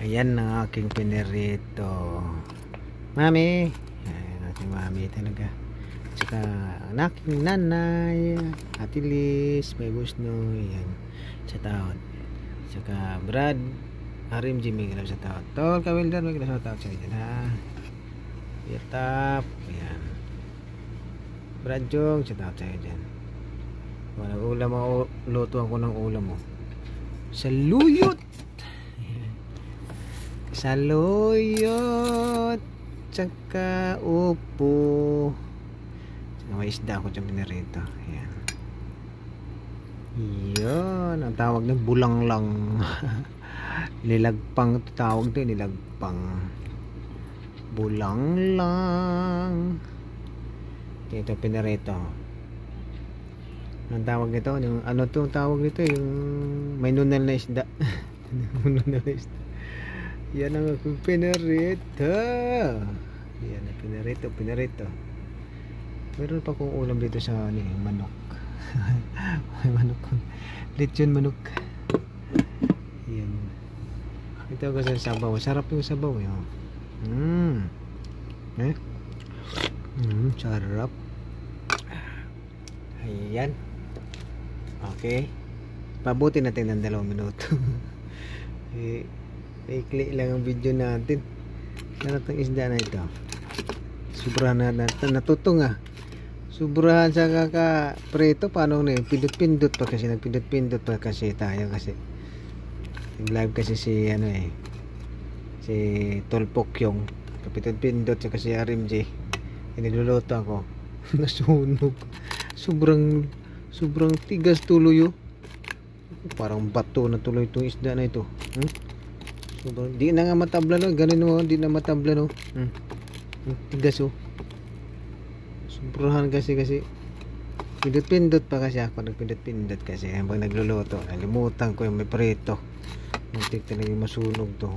Ayan ang aking pinirito. Mami. Ayan ang aking mami talaga. Tsaka ang aking nanay. Ate Liz. May Busno. Ayan. Sa taon. Tsaka Brad. RMG may galaw sa taon. Tol Kawilder may galaw sa taon. Sa dyan ha. Tap. Ayan. Brad Jong. Sa taon sa dyan. Walang ulam mo. Lutuan ko ng ulam mo. Saluyot. Saluyot. Tsaka upo. Tsaka may isda ako dyan pinarito. Ayan. Yun. Ang tawag ng bulang lang. Nilagpang ito tawag doon. Nilagpang. Bulang lang. Ito pinarito. Ang tawag nito, yung ano to tawag nito, yung may nunal na isda. Nunal na isda. Yan ang aking pinarito. Yan ang pinarito. Meron pa kong ulam dito sa ano, manok. May manok. Lechon manok. Yan. Ito ko sa sabaw. Sarap yung sabaw yun. Sarap. Ayan. Okay. Pabuti natin ng 2 minuto. Ikli lang ang video natin. Sarap ang isda na ito. Sobrahan na natutong ah. Sobrahan sa kaka-preto. Paano na yun? Pindot-pindot pa kasi. Nagpindot-pindot pa kasi tayo kasi. Nag-live kasi si ano eh. Si Tolpokyong. Kapindot-pindot siya kasi RMJ. Iniluluto ako. Nasunog. Sobrang tigas tuloy oh. Parang bato na tuloy itong isda na ito. Sobrang, di na nga matabla no. Ganun oh, di na matabla no. Tigas oh. Sobrahan kasi pindot-pindot pa kasi ako. Nagpindot-pindot kasi habang nagluluto. Nalimutan ko yung may preto. Muntik talaga masunog to.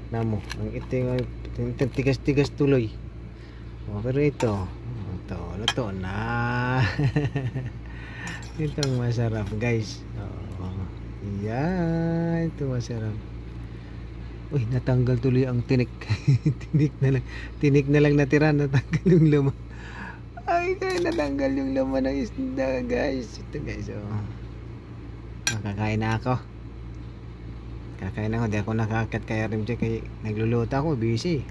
Namo, ang iting tigas-tigas tuloy. Oh, pero ito luto na. Ito masarap guys. Yan, ito masarap. Uy, natanggal tuloy ang tinik. Tinik na lang natira. Natanggal yung laman. Ay, natanggal yung laman ng isda guys. Ito guys makakain na ako. Kakain ako. Di ako nakakat kaya rin dyan. Kaya nagluluto ako. Busy.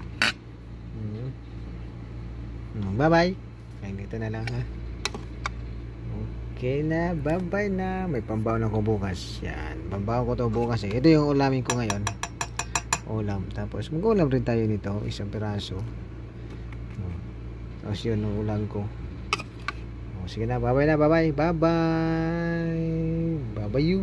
Bye bye. Kaya dito na lang ha. Okay na. Bye bye na. May pambaon ako bukas. Yan. Pambaon ko to bukas eh. Ito yung ulamin ko ngayon. Ulam. Tapos mag-ulam rin tayo nito. Isang piraso. Tapos yun ang ulam ko. Sige na. Bye bye na. Bye bye. Bye bye. Bye bye you.